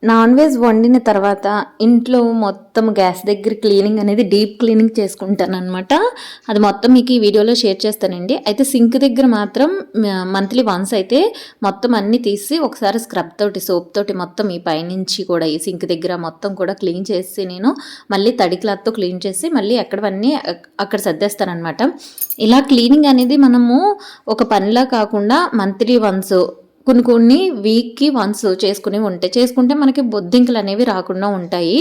Non veg వండిన తర్వాత ఇంట్లో మొత్తం గ్యాస్ దగ్గర క్లీనింగ్ అనేది డీప్ క్లీనింగ్ చేసుకుంటాను అనమాట. అది మొత్తం మీకు ఈ వీడియోలో షేర్ చేస్తానండి. అయితే సింక్ దగ్గర మాత్రం మంత్లీ వన్స్ అయితే మొత్తం అన్నీ తీసి ఒకసారి స్క్రబ్ తోటి సోప్ తోటి మొత్తం ఈ పైనుంచి కూడా ఈ సింక్ దగ్గర మొత్తం కూడా క్లీన్ చేసి నేను మళ్ళీ తడి క్లాత్తో క్లీన్ చేసి మళ్ళీ ఎక్కడవన్నీ అక్కడ సర్దేస్తానమాట. ఇలా క్లీనింగ్ అనేది మనము ఒక పనిలా కాకుండా మంత్లీ వన్స్ కొన్ని వీక్కి వన్స్ చేసుకుంటే మనకి బొద్దింకలు అనేవి రాకుండా ఉంటాయి.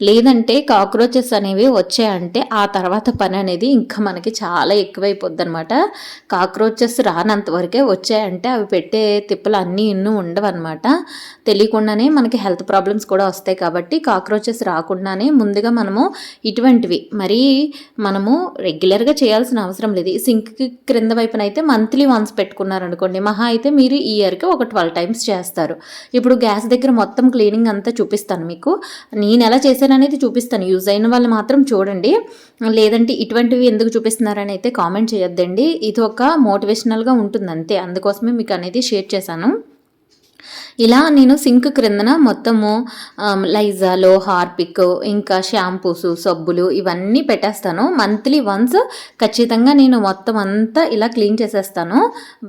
లేదంటే కాక్రోచెస్ అనేవి వచ్చాయంటే ఆ తర్వాత పని అనేది ఇంకా మనకి చాలా ఎక్కువైపోద్ది అనమాట. కాక్రోచెస్ రానంత వరకే వచ్చాయంటే అవి పెట్టే తిప్పలు అన్నీ ఇన్నూ ఉండవన్నమాట. తెలియకుండానే మనకి హెల్త్ ప్రాబ్లమ్స్ కూడా వస్తాయి. కాబట్టి కాక్రోచెస్ రాకుండానే ముందుగా మనము ఇటువంటివి మనము రెగ్యులర్గా చేయాల్సిన అవసరం లేదు. సింక్కి క్రింద వైపున అయితే మంత్లీ వన్స్ పెట్టుకున్నారనుకోండి, మహా అయితే మీరు ఈ ఇయర్కి ఒక 12 టైమ్స్ చేస్తారు. ఇప్పుడు గ్యాస్ దగ్గర మొత్తం క్లీనింగ్ అంతా చూపిస్తాను మీకు. నేను ఎలా చేశాననేది చూపిస్తాను. యూజ్ అయిన వాళ్ళు మాత్రం చూడండి. లేదంటే ఇటువంటివి ఎందుకు చూపిస్తున్నారని అయితే కామెంట్ చేయొద్దండి. ఇది ఒక మోటివేషనల్గా ఉంటుంది అంతే. అందుకోసమే మీకు అనేది షేర్ చేశాను. ఇలా నేను సింక్ క్రిందన మొత్తము లైజాలో హార్పిక్ ఇంకా షాంపూస్ సబ్బులు ఇవన్నీ పెట్టేస్తాను. మంత్లీ వన్స్ ఖచ్చితంగా నేను మొత్తం అంతా ఇలా క్లీన్ చేసేస్తాను.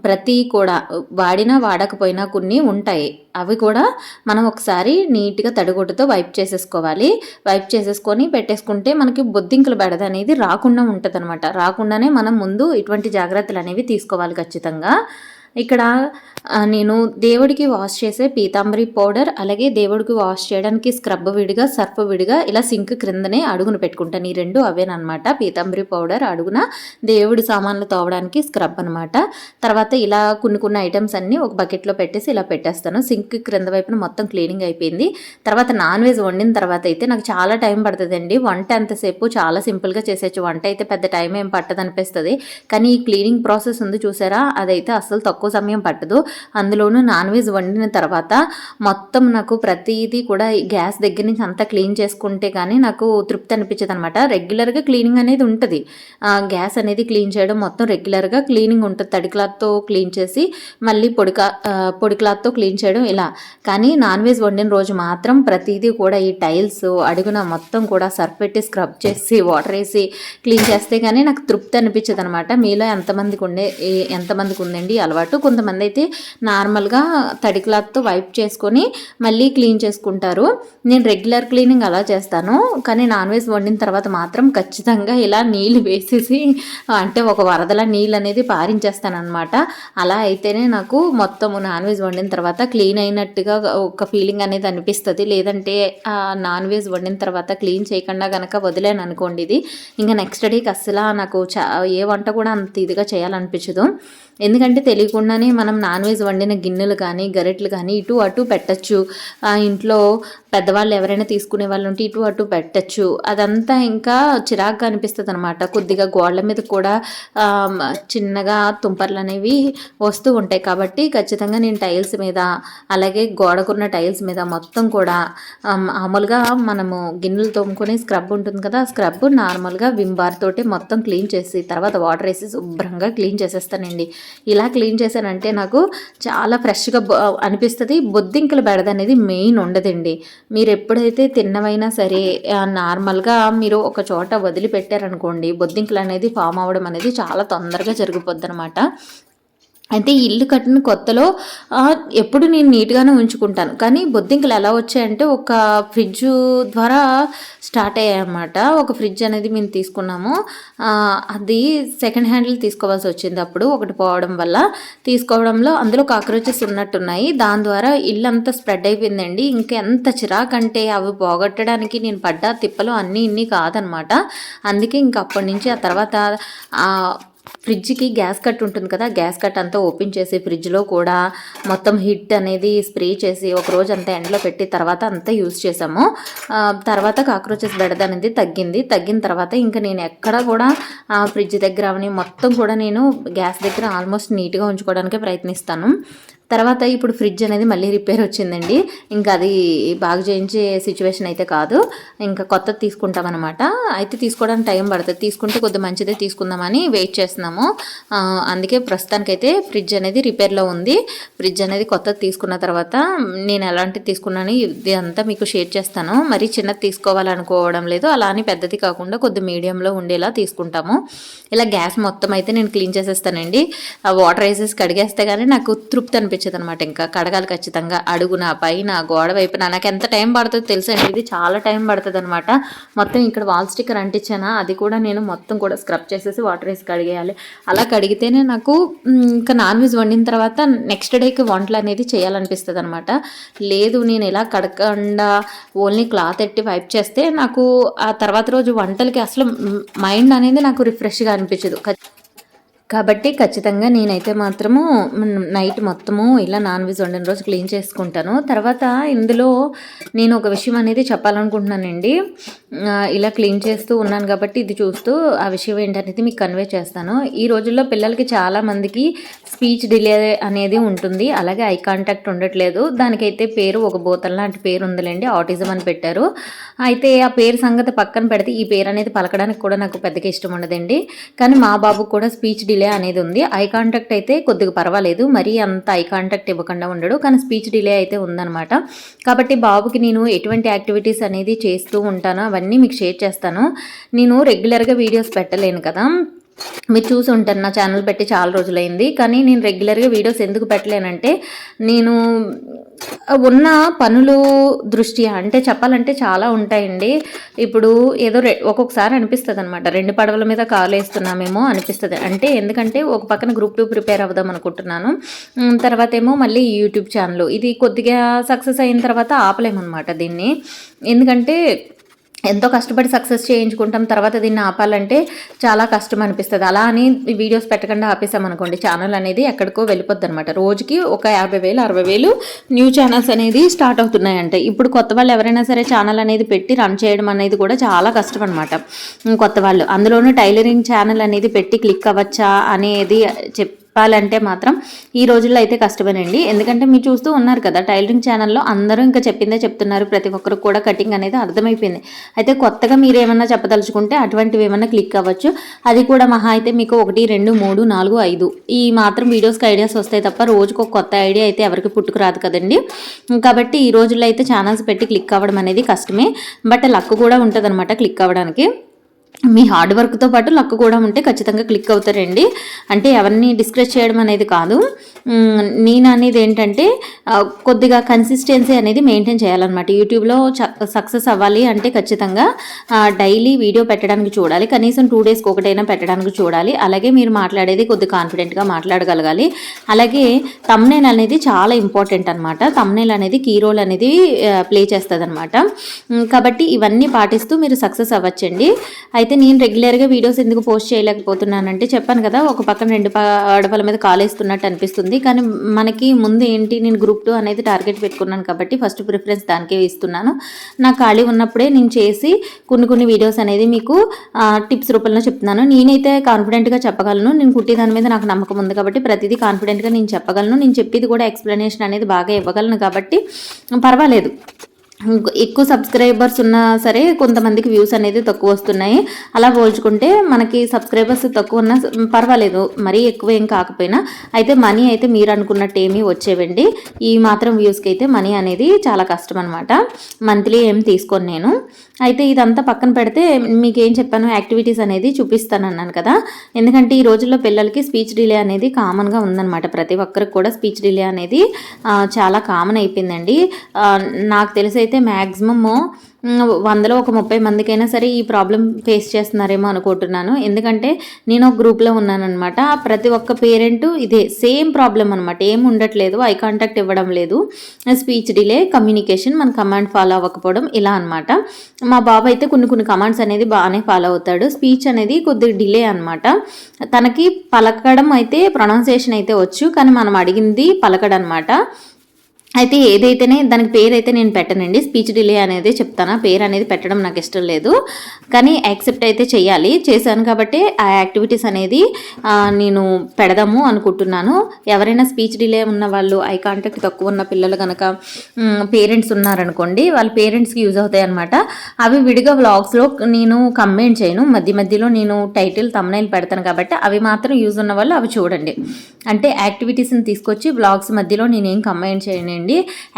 ప్రతి కూడా వాడినా వాడకపోయినా కొన్ని ఉంటాయి. అవి కూడా మనం ఒకసారి నీట్గా తడిగుడ్డతో వైప్ చేసేసుకోవాలి. వైప్ చేసేసుకొని పెట్టేసుకుంటే మనకి బొద్దింకలు బెడద అనేది రాకుండా ఉంటుంది అనమాట. రాకుండానే మనం ముందు ఇటువంటి జాగ్రత్తలు అనేవి తీసుకోవాలి ఖచ్చితంగా. ఇక్కడ నేను దేవుడికి వాష్ చేసే పీతాంబరి పౌడర్, అలాగే దేవుడికి వాష్ చేయడానికి స్క్రబ్ విడిగా సర్ఫ్ విడిగా ఇలా సింక్ క్రిందనే అడుగును పెట్టుకుంటాను. ఈ రెండు అవేనమాట. పీతాంబరి పౌడర్ అడుగున, దేవుడి సామాన్లు తోవడానికి స్క్రబ్ అనమాట. తర్వాత ఇలా కొన్ని ఐటమ్స్ అన్నీ ఒక బకెట్లో పెట్టేసి ఇలా పెట్టేస్తాను. సింక్ క్రింద వైపున మొత్తం క్లీనింగ్ అయిపోయింది. తర్వాత నాన్ వెజ్ వండిన తర్వాత అయితే నాకు చాలా టైం పడుతుందండి. వంట ఎంతసేపు చాలా సింపుల్గా చేసేచ్చు. వంట అయితే పెద్ద టైం ఏం పట్టదు అనిపిస్తుంది. కానీ ఈ క్లీనింగ్ ప్రాసెస్ ఉంది చూసారా, అదైతే అస్సలు తక్కువ సమయం పట్టదు. అందులోనూ నాన్ వెజ్ వండిన తర్వాత మొత్తం నాకు ప్రతిదీ కూడా గ్యాస్ దగ్గర నుంచి అంతా క్లీన్ చేసుకుంటే కానీ నాకు తృప్తి అనిపించదు అనమాట. రెగ్యులర్గా క్లీనింగ్ అనేది ఉంటుంది. గ్యాస్ అనేది క్లీన్ చేయడం మొత్తం రెగ్యులర్గా క్లీనింగ్ ఉంటుంది. తడి క్లాత్తో క్లీన్ చేసి మళ్ళీ పొడి క్లాత్తో క్లీన్ చేయడం ఇలా. కానీ నాన్ వెజ్ వండిన రోజు మాత్రం ప్రతిదీ కూడా ఈ టైల్స్ అడుగున మొత్తం కూడా సర్ఫ్ పెట్టి స్క్రబ్ చేసి వాటర్ వేసి క్లీన్ చేస్తే కానీ నాకు తృప్తి అనిపించదు అనమాట. మీలో ఎంతమందికి ఉందండి అలవాటు? కొంతమంది అయితే నార్మల్గా తడి క్లాత్తో వైప్ చేసుకొని మళ్ళీ క్లీన్ చేసుకుంటారు. నేను రెగ్యులర్ క్లీనింగ్ అలా చేస్తాను. కానీ నాన్ వెజ్ వండిన తర్వాత మాత్రం ఖచ్చితంగా ఇలా నీళ్ళు వేసేసి అంటే ఒక వరదల నీళ్ళు అనేది పారించేస్తాను అనమాట. అలా అయితేనే నాకు మొత్తము నాన్ వెజ్ వండిన తర్వాత క్లీన్ అయినట్టుగా ఒక ఫీలింగ్ అనేది అనిపిస్తుంది. లేదంటే నాన్ వెజ్ వండిన తర్వాత క్లీన్ చేయకుండా కనుక వదిలేను అనుకోండి, ఇది ఇంకా నెక్స్ట్ డేకి అస్సలు నాకు ఏ వంట కూడా అంత ఇదిగా చేయాలనిపించదు. ఎందుకంటే తెలియకుండానే మనం నాన్ వెజ్ వండిన గిన్నెలు కానీ గరిటెలు కానీ ఇటు అటు పెట్టచ్చు. ఇంట్లో పెద్దవాళ్ళు ఎవరైనా తీసుకునే వాళ్ళు ఉంటే ఇటు అటు పెట్టచ్చు. అదంతా ఇంకా చిరాగ్గా అనిపిస్తుంది అనమాట. కొద్దిగా గోడల మీద కూడా చిన్నగా తుంపర్లు అనేవి వస్తూ ఉంటాయి. కాబట్టి ఖచ్చితంగా నేను టైల్స్ మీద, అలాగే గోడకున్న టైల్స్ మీద మొత్తం కూడా మామూలుగా మనము గిన్నెలు తోముకొని స్క్రబ్ ఉంటుంది కదా, స్క్రబ్ నార్మల్గా విమ్ బార్ తోటి మొత్తం క్లీన్ చేసి తర్వాత వాటర్ వేసి శుభ్రంగా క్లీన్ చేసేస్తానండి. ఇలా క్లీన్ చేశానంటే నాకు చాలా ఫ్రెష్గా అనిపిస్తుంది. బొద్దింకల బెడద అనేది మెయిన్ ఉండదండి. మీరు ఎప్పుడైతే తిన్నవైనా సరే నార్మల్గా మీరు ఒక చోట వదిలిపెట్టారనుకోండి, బొద్దింకలు అనేది ఫామ్ అవ్వడం అనేది చాలా తొందరగా జరిగిపోద్ది అనమాట. అయితే ఇల్లు కట్టిన కొత్తలో ఎప్పుడు నేను నీట్గానే ఉంచుకుంటాను. కానీ బొద్దింకలు ఎలా వచ్చాయంటే ఒక ఫ్రిడ్జ్ ద్వారా స్టార్ట్ అయ్యాయన్నమాట. ఒక ఫ్రిడ్జ్ అనేది మేము తీసుకున్నాము. అది సెకండ్ హ్యాండిల్ తీసుకోవాల్సి వచ్చింది. అప్పుడు ఒకటి పోవడం వల్ల తీసుకోవడంలో అందులో కాక్రోచెస్ ఉన్నట్టున్నాయి. దాని ద్వారా ఇల్లు అంతా స్ప్రెడ్ అయిపోయిందండి. ఇంకా ఎంత చిరాకంటే అవి పోగొట్టడానికి నేను పడ్డ తిప్పలు అన్నీ ఇన్ని కాదనమాట. అందుకే ఇంక అప్పటి నుంచి ఆ తర్వాత ఫ్రిడ్జ్కి గ్యాస్ కట్ ఉంటుంది కదా, గ్యాస్ కట్ అంతా ఓపెన్ చేసి ఫ్రిడ్జ్లో కూడా మొత్తం హిట్ అనేది స్ప్రే చేసి ఒక రోజు అంతా ఎండలో పెట్టి తర్వాత అంతా యూజ్ చేసాము. తర్వాత కాక్రోచెస్ బెడద అనేది తగ్గిన తర్వాత ఇంకా నేను ఎక్కడ కూడా ఫ్రిడ్జ్ దగ్గర అవని మొత్తం కూడా నేను గ్యాస్ దగ్గర ఆల్మోస్ట్ నీట్గా ఉంచుకోవడానికే ప్రయత్నిస్తాను. తర్వాత ఇప్పుడు ఫ్రిడ్జ్ అనేది మళ్ళీ రిపేర్ వచ్చిందండి. ఇంకా అది బాగు చేయించే సిచ్యువేషన్ అయితే కాదు, ఇంకా కొత్తది తీసుకుంటామన్నమాట. అయితే తీసుకోవడానికి టైం పడుతుంది, తీసుకుంటే కొద్దిగా మంచిదే తీసుకుందామని వెయిట్ చేస్తున్నాము. అందుకే ప్రస్తుతానికైతే ఫ్రిడ్జ్ అనేది రిపేర్లో ఉంది. ఫ్రిడ్జ్ అనేది కొత్తది తీసుకున్న తర్వాత నేను ఎలాంటిది తీసుకున్నాను ఇది అంతా మీకు షేర్ చేస్తాను. మరి చిన్నది తీసుకోవాలనుకోవడం లేదు, అలా అని పెద్దది కాకుండా కొద్ది మీడియంలో ఉండేలా తీసుకుంటాము. ఇలా గ్యాస్ మొత్తం అయితే నేను క్లీన్ చేసేస్తానండి. వాటర్ వేసేసి కడిగేస్తే కానీ నాకు తృప్తి అనిపించదు అనమాట. ఇంకా కడగాలి ఖచ్చితంగా, అడుగున పైన గోడ వైపున. నాకు ఎంత టైం పడుతుందో తెలుసండి, ఇది చాలా టైం పడుతుంది అనమాట. మొత్తం ఇక్కడ వాల్ స్టిక్కర్ అంటించానా, అది కూడా నేను మొత్తం కూడా స్క్రబ్ చేసేసి వాటర్ వేసి కడిగేయాలి. అలా కడిగితేనే నాకు ఇంకా నాన్ వెజ్ వండిన తర్వాత నెక్స్ట్ డేకి వంటలు అనేది చేయాలనిపిస్తుంది అనమాట. లేదు నేను ఇలా కడగకుండా ఓన్లీ క్లాత్ ఎట్టి వైప్ చేస్తే నాకు ఆ తర్వాత రోజు వంటలకి అసలు మైండ్ అనేది నాకు రిఫ్రెష్గా అనిపించదు. కాబట్టి ఖచ్చితంగా నేనైతే మాత్రము నైట్ మొత్తము ఇలా నాన్ వెజ్ వండిన రోజు క్లీన్ చేసుకుంటాను. తర్వాత ఇందులో నేను ఒక విషయం అనేది చెప్పాలనుకుంటున్నానండి. ఇలా క్లీన్ చేస్తూ ఉన్నాను కాబట్టి ఇది చూస్తూ ఆ విషయం ఏంటనేది మీకు కన్వే చేస్తాను. ఈ రోజుల్లో పిల్లలకి చాలామందికి స్పీచ్ డిలే అనేది ఉంటుంది, అలాగే ఐ కాంటాక్ట్ ఉండట్లేదు. దానికైతే పేరు ఒక బోతల్ లాంటి పేరు ఉందిలేండి, ఆటిజం అని పెట్టారు. అయితే ఆ పేరు సంగతి పక్కన పెడితే ఈ పేరు అనేది పలకడానికి కూడా నాకు పెద్దగా ఇష్టం ఉండదండి. కానీ మా బాబుకు కూడా స్పీచ్ డిలే అనేది ఉంది. ఐ కాంటాక్ట్ అయితే కొద్దిగా పర్వాలేదు, మరీ అంత ఐ కాంటాక్ట్ ఇవ్వకుండా ఉండడు, కానీ స్పీచ్ డిలే అయితే ఉందన్నమాట. కాబట్టి బాబుకి నేను ఎటువంటి యాక్టివిటీస్ అనేది చేస్తూ ఉంటానో అవన్నీ మీకు షేర్ చేస్తాను. నేను రెగ్యులర్గా వీడియోస్ పెట్టలేను కదా, మీరు చూసి ఉంటారు నా ఛానల్ పెట్టి చాలా రోజులైంది. కానీ నేను రెగ్యులర్గా వీడియోస్ ఎందుకు పెట్టలేనంటే నేను ఉన్న పనులు దృష్ట్యా, అంటే చెప్పాలంటే చాలా ఉంటాయండి. ఇప్పుడు ఏదో ఒక్కొక్కసారి అనిపిస్తుంది అనమాట, 2 పడవల మీద కాలు వేస్తున్నామేమో అనిపిస్తుంది. అంటే ఎందుకంటే ఒక పక్కన గ్రూప్ 2 ప్రిపేర్ అవుదాం అనుకుంటున్నాను, తర్వాత ఏమో మళ్ళీ యూట్యూబ్ ఛానల్ ఇది కొద్దిగా సక్సెస్ అయిన తర్వాత ఆపలేమన్నమాట దీన్ని. ఎందుకంటే ఎంతో కష్టపడి సక్సెస్ చేయించుకుంటాం, తర్వాత దీన్ని ఆపాలంటే చాలా కష్టం అనిపిస్తుంది. అలా అని వీడియోస్ పెట్టకుండా ఆపేసామనుకోండి ఛానల్ అనేది ఎక్కడికో వెళ్ళిపోద్ది అనమాట. రోజుకి ఒక 50,000 60,000 న్యూ ఛానల్స్ అనేది స్టార్ట్ అవుతున్నాయంటే. ఇప్పుడు కొత్త వాళ్ళు ఎవరైనా సరే ఛానల్ అనేది పెట్టి రన్ చేయడం అనేది కూడా చాలా కష్టం అనమాట. కొత్త వాళ్ళు అందులోనూ టైలరింగ్ ఛానల్ అనేది పెట్టి క్లిక్ అవ్వచ్చా అనేది చెప్పాలంటే మాత్రం ఈ రోజుల్లో అయితే కష్టమేనండి. ఎందుకంటే మీరు చూస్తూ ఉన్నారు కదా, టైలరింగ్ ఛానల్లో అందరూ ఇంకా చెప్పిందే చెప్తున్నారు, ప్రతి ఒక్కరికి కూడా కటింగ్ అనేది అర్థమైపోయింది. అయితే కొత్తగా మీరు ఏమన్నా చెప్పదలుచుకుంటే అటువంటివి ఏమన్నా క్లిక్ అవ్వచ్చు. అది కూడా మహా అయితే మీకు 1 2 3 4 5 ఈ మాత్రం వీడియోస్కి ఐడియాస్ వస్తాయి తప్ప రోజుకు ఒక కొత్త ఐడియా అయితే ఎవరికి పుట్టుకురాదు కదండి. కాబట్టి ఈ రోజుల్లో అయితే ఛానల్స్ పెట్టి క్లిక్ అవ్వడం అనేది కష్టమే, బట్ లక్ కూడా ఉంటుంది అనమాట క్లిక్ అవ్వడానికి. మీ హార్డ్ వర్క్తో పాటు లక్ కూడా ఉంటే ఖచ్చితంగా క్లిక్ అవుతారండి. అంటే ఎవరిని డిస్కరేజ్ చేయడం అనేది కాదు, నేను అనేది ఏంటంటే కొద్దిగా కన్సిస్టెన్సీ అనేది మెయింటైన్ చేయాలన్నమాట. యూట్యూబ్లో సక్సెస్ అవ్వాలి అంటే ఖచ్చితంగా డైలీ వీడియో పెట్టడానికి చూడాలి, కనీసం 2 డేస్కి ఒకటైనా పెట్టడానికి చూడాలి. అలాగే మీరు మాట్లాడేది కొద్దిగా కాన్ఫిడెంట్గా మాట్లాడగలగాలి. అలాగే థంబ్నెయిల్ అనేది చాలా ఇంపార్టెంట్ అనమాట. థంబ్నెయిల్ అనేది కీ రోల్ అనేది ప్లే చేస్తుంది అనమాట. కాబట్టి ఇవన్నీ పాటిస్తూ మీరు సక్సెస్ అవ్వచ్చండి. అయితే నేను రెగ్యులర్గా వీడియోస్ ఎందుకు పోస్ట్ చేయలేకపోతున్నానంటే చెప్పాను కదా, ఒక పక్కన 2 పడవల మీద కాలేస్తున్నట్టు అనిపిస్తుంది. కానీ మనకి ముందు ఏంటి, నేను గ్రూప్ 2 అనేది టార్గెట్ పెట్టుకున్నాను కాబట్టి ఫస్ట్ ప్రిఫరెన్స్ దానికే ఇస్తున్నాను. నాకు ఖాళీ ఉన్నప్పుడే నేను చేసి కొన్ని వీడియోస్ అనేది మీకు టిప్స్ రూపంలో చెప్తున్నాను. నేనైతే కాన్ఫిడెంట్గా చెప్పగలను, నేను కుట్టి దాని మీద నాకు నమ్మకం ఉంది కాబట్టి ప్రతిదీ కాన్ఫిడెంట్గా నేను చెప్పగలను. నేను చెప్పేది కూడా ఎక్స్ప్లెనేషన్ అనేది బాగా ఇవ్వగలను కాబట్టి పర్వాలేదు. ఎక్కువ సబ్స్క్రైబర్స్ ఉన్నా సరే కొంతమందికి వ్యూస్ అనేది తక్కువ వస్తున్నాయి. అలా పోల్చుకుంటే మనకి సబ్స్క్రైబర్స్ తక్కువ ఉన్నా పర్వాలేదు, మరీ ఎక్కువ ఏం కాకపోయినా. అయితే మనీ అయితే మీరు అనుకున్నట్టు ఏమీ వచ్చేవండి. ఈ మాత్రం వ్యూస్కి అయితే మనీ అనేది చాలా కష్టం అనమాట. మంత్లీ ఏం తీసుకోను నేను. అయితే ఇదంతా పక్కన పెడితే మీకు ఏం చెప్పాను, యాక్టివిటీస్ అనేది చూపిస్తాను అన్నాను కదా. ఎందుకంటే ఈ రోజుల్లో పిల్లలకి స్పీచ్ డిలే అనేది కామన్గా ఉందన్నమాట. ప్రతి ఒక్కరికి కూడా స్పీచ్ డిలే అనేది చాలా కామన్ అయిపోయిందండి. నాకు తెలిసి అయితే మ్యాక్సిమము 100లో ఒక 30 మందికైనా సరే ఈ ప్రాబ్లం ఫేస్ చేస్తున్నారేమో అనుకుంటున్నాను. ఎందుకంటే నేను ఒక గ్రూప్లో ఉన్నానమాట. ప్రతి ఒక్క పేరెంట్ ఇదే సేమ్ ప్రాబ్లం అనమాట. ఏం ఉండట్లేదు, ఐ కాంటాక్ట్ ఇవ్వడం లేదు, స్పీచ్ డిలే, కమ్యూనికేషన్, మన కమాండ్ ఫాలో అవ్వకపోవడం, ఇలా అనమాట. మా బాబు అయితే కొన్ని కమాండ్స్ అనేది బాగానే ఫాలో అవుతాడు, స్పీచ్ అనేది కొద్దిగా డిలే అనమాట. తనకి పలకడం అయితే ప్రొనౌన్సియేషన్ అయితే వచ్చు, కానీ మనం అడిగింది పలకడనమాట. అయితే ఏదైతేనే దానికి పేరైతే నేను పెట్టనండి. స్పీచ్ డిలే అనేది చెప్తాను. పేరు అనేది పెట్టడం నాకు ఇష్టం లేదు. కానీ యాక్సెప్ట్ అయితే చేయాలి. చేశాను కాబట్టి ఆ యాక్టివిటీస్ అనేది నేను పెడదాము అనుకుంటున్నాను. ఎవరైనా స్పీచ్ డిలే ఉన్న వాళ్ళు, ఐ కాంటాక్ట్ తక్కువ ఉన్న పిల్లలు కనుక పేరెంట్స్ ఉన్నారనుకోండి, వాళ్ళ పేరెంట్స్కి యూజ్ అవుతాయి అనమాట. అవి విడిగా వ్లాగ్స్లో నేను కంబైన్ చేయను. మధ్య మధ్యలో నేను టైటిల్ తమ్నైల్ పెడతాను కాబట్టి అవి మాత్రం యూజ్ ఉన్న వాళ్ళు అవి చూడండి. అంటే యాక్టివిటీస్ని తీసుకొచ్చి వ్లాగ్స్ మధ్యలో నేనేం కంబైన్ చేయను.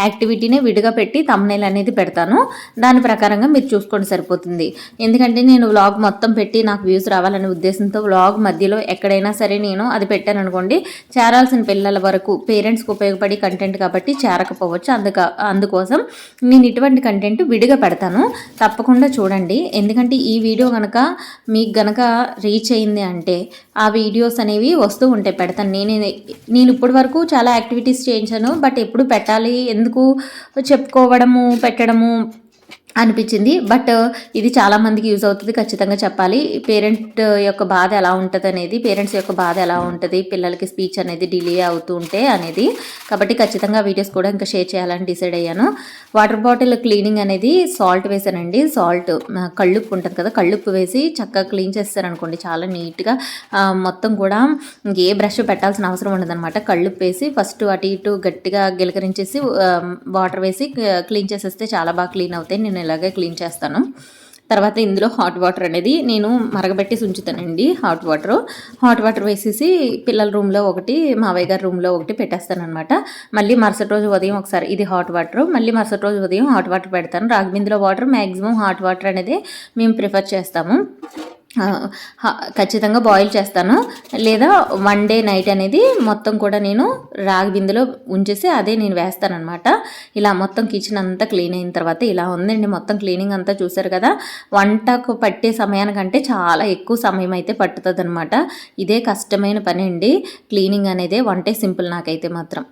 యాక్టివిటీనే విడిగా పెట్టి తమ్నైల్ అనేది పెడతాను. దాని ప్రకారంగా మీరు చూసుకోండి సరిపోతుంది. ఎందుకంటే నేను వ్లాగ్ మొత్తం పెట్టి నాకు వ్యూస్ రావాలనే ఉద్దేశంతో వ్లాగ్ మధ్యలో ఎక్కడైనా సరే నేను అది పెట్టాను అనుకోండి, చేరాల్సిన పిల్లల వరకు పేరెంట్స్కి ఉపయోగపడే కంటెంట్ కాబట్టి చేరకపోవచ్చు. అందుకోసం నేను ఇటువంటి కంటెంట్ విడిగా పెడతాను. తప్పకుండా చూడండి. ఎందుకంటే ఈ వీడియో కనుక మీకు గనక రీచ్ అయింది అంటే ఆ వీడియోస్ అనేవి వస్తూ ఉంటాయి, పెడతాను. నేను ఇప్పటి వరకు చాలా యాక్టివిటీస్ చేయించాను, బట్ ఎప్పుడు పెట్టాలి, ఎందుకు చెప్పుకోవడము పెట్టడము అనిపించింది. బట్ ఇది చాలామందికి యూజ్ అవుతుంది, ఖచ్చితంగా చెప్పాలి. పేరెంట్స్ యొక్క బాధ ఎలా ఉంటుంది, పిల్లలకి స్పీచ్ అనేది డిలే అవుతూ ఉంటే అనేది. కాబట్టి ఖచ్చితంగా వీడియోస్ కూడా ఇంకా షేర్ చేయాలని డిసైడ్ అయ్యాను. వాటర్ బాటిల్ క్లీనింగ్ అనేది సాల్ట్ వేసానండి. సాల్ట్ కళ్ళుప్పు ఉంటుంది కదా, కళ్ళుప్పు వేసి చక్కగా క్లీన్ చేస్తారనుకోండి, చాలా నీట్గా మొత్తం కూడా ఏ బ్రష్ పెట్టాల్సిన అవసరం ఉండదన్నమాట. కళ్ళుప్పు వేసి ఫస్ట్ అటు ఇటు గట్టిగా గిలకరించేసి వాటర్ వేసి క్లీన్ చేసేస్తే చాలా బాగా క్లీన్ అవుతాయి. నేను ఇలాగే క్లీన్ చేస్తాను. తర్వాత ఇందులో హాట్ వాటర్ అనేది నేను మరగబెట్టేసి ఉంచుతానండి. హాట్ వాటర్ వేసేసి పిల్లల రూమ్లో ఒకటి, మావయ్య గారి రూమ్లో ఒకటి పెట్టేస్తాను అనమాట. మళ్ళీ మరుసటి రోజు ఉదయం ఒకసారి ఇది హాట్ వాటర్, మళ్ళీ మరుసటి రోజు ఉదయం హాట్ వాటర్ పెడతాను. రాగి బిందెలో వాటర్ మ్యాక్సిమం హాట్ వాటర్ అనేది మేము ప్రిఫర్ చేస్తాము. ఖచ్చితంగా బాయిల్ చేస్తాను. లేదా వన్ డే నైట్ అనేది మొత్తం కూడా నేను రాగి బిందెలో ఉంచేసి అదే నేను వేస్తానమాట. ఇలా మొత్తం కిచెన్ అంతా క్లీన్ అయిన తర్వాత ఇలా ఉందండి మొత్తం క్లీనింగ్ అంతా. చూసారు కదా, వంటకు పట్టే సమయానికంటే చాలా ఎక్కువ సమయం అయితే పట్టుతుంది అనమాట. ఇదే కష్టమైన పని అండి క్లీనింగ్ అనేది. వంటే సింపుల్ నాకైతే మాత్రం.